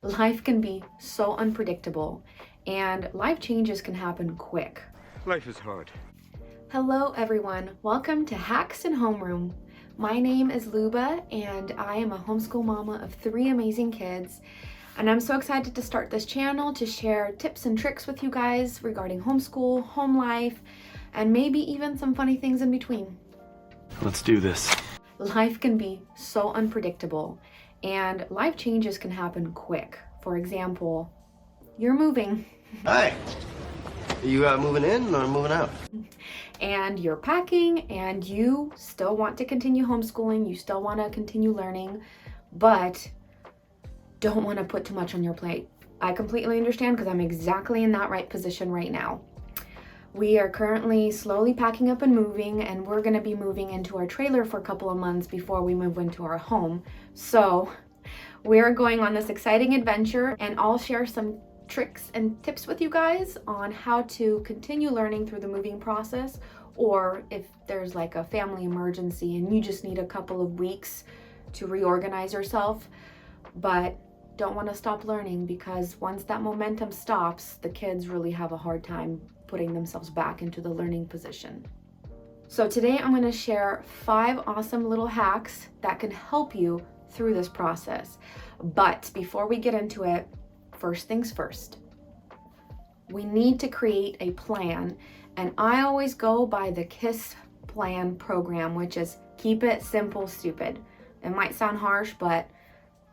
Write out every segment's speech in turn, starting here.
Life can be so unpredictable, and life changes can happen quick. Life is hard. Hello everyone, welcome to Hacks and Homeroom. My name is Luba and I am a homeschool mama of 3 amazing kids, and I'm so excited to start this channel to share tips and tricks with you guys regarding homeschool, home life, and maybe even some funny things in between. Let's do this. Life can be so unpredictable, and life changes can happen quick. For example, you're moving. Hi. Are you moving in or moving out? And you're packing, and you still want to continue homeschooling, you still want to continue learning, but don't want to put too much on your plate. I completely understand because I'm exactly in that right position right now. We are currently slowly packing up and moving, and we're going to be moving into our trailer for a couple of months before we move into our home. So we're going on this exciting adventure, and I'll share some tricks and tips with you guys on how to continue learning through the moving process, or if there's like a family emergency and you just need a couple of weeks to reorganize yourself, but don't want to stop learning, because once that momentum stops, the kids really have a hard time putting themselves back into the learning position. So today I'm going to share 5 awesome little hacks that can help you through this process. But before we get into it, first things first, we need to create a plan, and I always go by the KISS plan program, which is keep it simple, stupid. It might sound harsh, but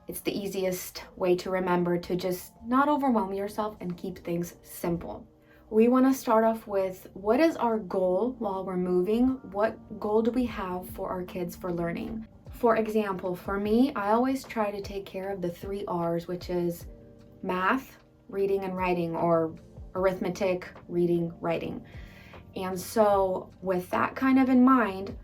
it's the easiest way to remember to just not overwhelm yourself and keep things simple. We want to start off with, what is our goal while we're moving? What goal do we have for our kids for learning? For example, for me, I always try to take care of the 3 R's, which is math, reading and writing, or arithmetic, reading, writing. And so with that kind of in mind,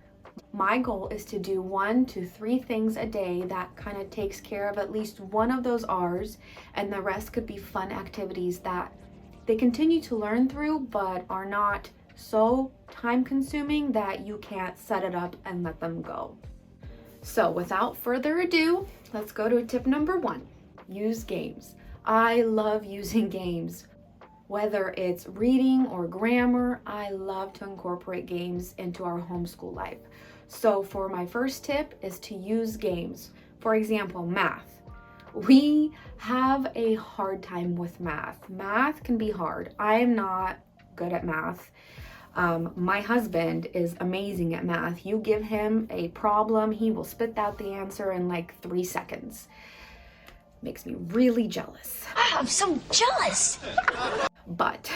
my goal is to do 1 to 3 things a day that kind of takes care of at least one of those R's, and the rest could be fun activities that they continue to learn through but are not so time consuming that you can't set it up and let them go. So without further ado, let's go to tip number 1. Use games. I love using games. Whether it's reading or grammar, I love to incorporate games into our homeschool life. So for my first tip is to use games. For example, math. We have a hard time with math. Math can be hard. I'm not good at math. My husband is amazing at math. You give him a problem, he will spit out the answer in like 3 seconds. Makes me really jealous. I'm so jealous. But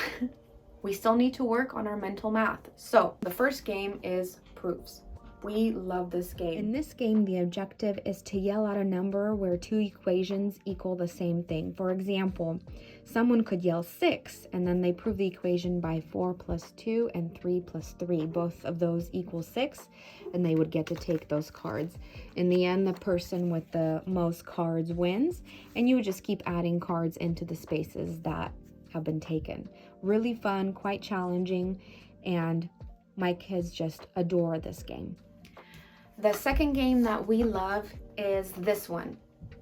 we still need to work on our mental math. So the first game is proofs. We love this game. In this game, the objective is to yell out a number where 2 equations equal the same thing. For example, someone could yell 6, and then they prove the equation by 4 plus 2 and 3 plus 3. Both of those equal 6, and they would get to take those cards. In the end, the person with the most cards wins, and you would just keep adding cards into the spaces that have been taken. Really fun, quite challenging, and my kids just adore this game. The second game that we love is this one.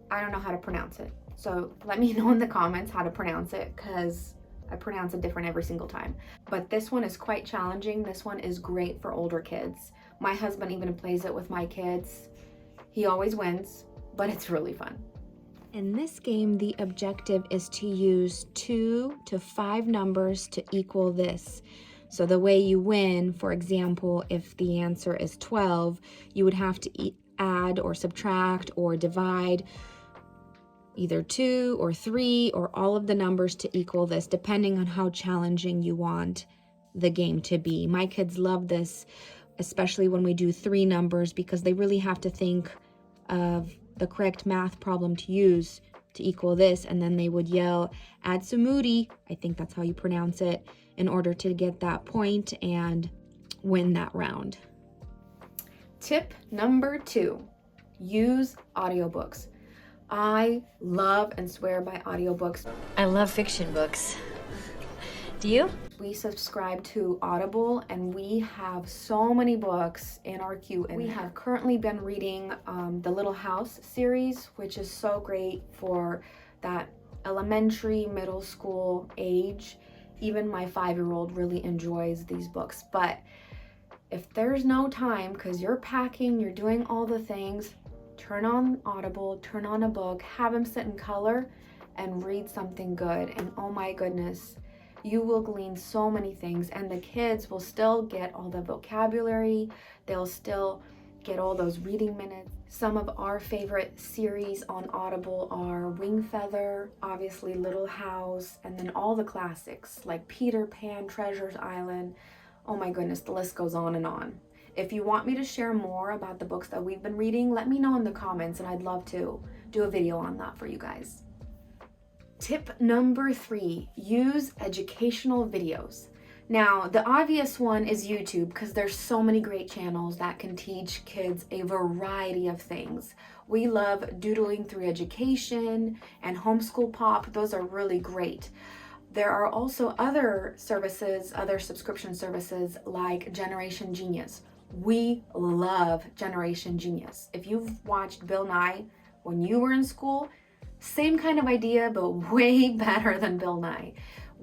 I don't know how to pronounce it, so let me know in the comments how to pronounce it, because I pronounce it different every single time. But this one is quite challenging. This one is great for older kids. My husband even plays it with my kids. He always wins, but it's really fun. In this game, the objective is to use 2 to 5 numbers to equal this. So the way you win, for example, if the answer is 12, you would have to add or subtract or divide either 2 or 3 or all of the numbers to equal this, depending on how challenging you want the game to be. My kids love this, especially when we do 3 numbers, because they really have to think of the correct math problem to use to equal this, and then they would yell, add samudi, I think that's how you pronounce it, in order to get that point and win that round. Tip number 2, use audiobooks. I love and swear by audiobooks. I love fiction books. Do you? We subscribe to Audible, and we have so many books in our queue. And we have currently been reading the Little House series, which is so great for that elementary, middle school age. Even my 5-year-old really enjoys these books. But if there's no time because you're packing, you're doing all the things, turn on Audible, turn on a book, have them sit in color and read something good. And oh my goodness, you will glean so many things, and the kids will still get all the vocabulary. They'll still get all those reading minutes. Some of our favorite series on Audible are Wing Feather, obviously Little House, and then all the classics like Peter Pan, Treasures Island. Oh my goodness, the list goes on and on. If you want me to share more about the books that we've been reading, let me know in the comments, and I'd love to do a video on that for you guys. Tip number 3, use educational videos. Now, the obvious one is YouTube, because there's so many great channels that can teach kids a variety of things. We love Doodling Through Education and Homeschool Pop. Those are really great. There are also other services, other subscription services like Generation Genius. We love Generation Genius. If you've watched Bill Nye when you were in school, same kind of idea, but way better than Bill Nye.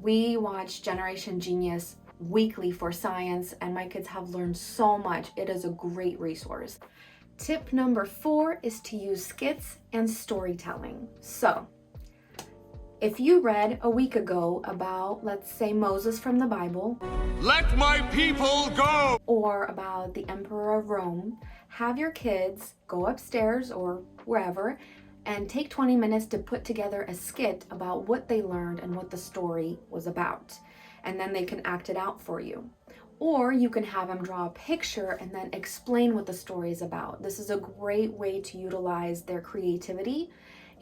We watch Generation Genius weekly for science, and my kids have learned so much. It is a great resource. Tip number 4 is to use skits and storytelling. So, if you read a week ago about, let's say, Moses from the Bible, let my people go, or about the Emperor of Rome, have your kids go upstairs or wherever and take 20 minutes to put together a skit about what they learned and what the story was about. And then they can act it out for you. Or you can have them draw a picture and then explain what the story is about. This is a great way to utilize their creativity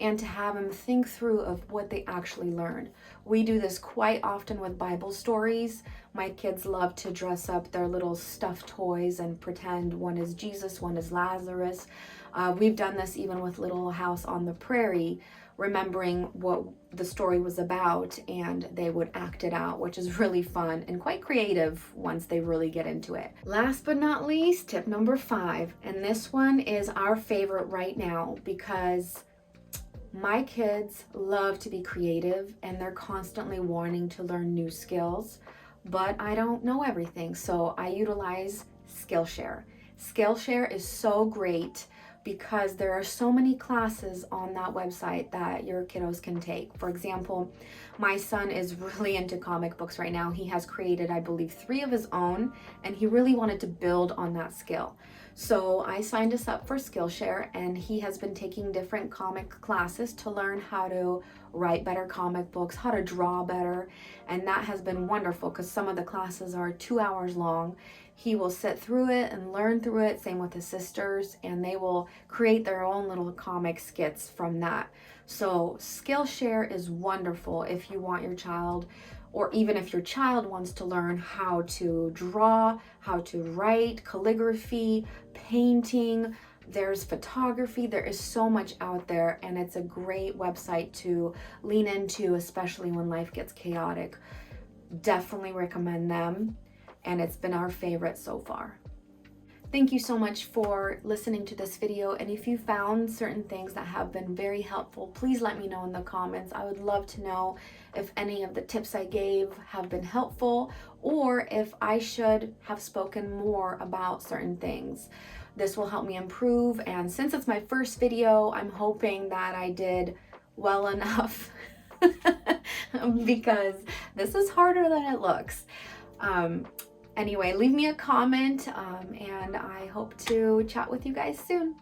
and to have them think through of what they actually learned. We do this quite often with Bible stories. My kids love to dress up their little stuffed toys and pretend one is Jesus, one is Lazarus. We've done this even with Little House on the Prairie, remembering what the story was about, and they would act it out, which is really fun and quite creative once they really get into it. Last but not least, tip number 5, and this one is our favorite right now because my kids love to be creative and they're constantly wanting to learn new skills, but I don't know everything, so I utilize Skillshare. Skillshare is so great because there are so many classes on that website that your kiddos can take. For example, my son is really into comic books right now. He has created, I believe, 3 of his own, and he really wanted to build on that skill. So I signed us up for Skillshare, and he has been taking different comic classes to learn how to write better comic books, how to draw better, and that has been wonderful because some of the classes are 2 hours long. He will sit through it and learn through it, same with his sisters, and they will create their own little comic skits from that. So Skillshare is wonderful if you want your child, or even if your child wants to learn how to draw, how to write, calligraphy, painting, there's photography, there is so much out there, and it's a great website to lean into, especially when life gets chaotic. Definitely recommend them, and it's been our favorite so far. Thank you so much for listening to this video, and if you found certain things that have been very helpful, please let me know in the comments. I would love to know if any of the tips I gave have been helpful, or if I should have spoken more about certain things. This will help me improve, and since it's my first video, I'm hoping that I did well enough because this is harder than it looks. Anyway, leave me a comment, and I hope to chat with you guys soon.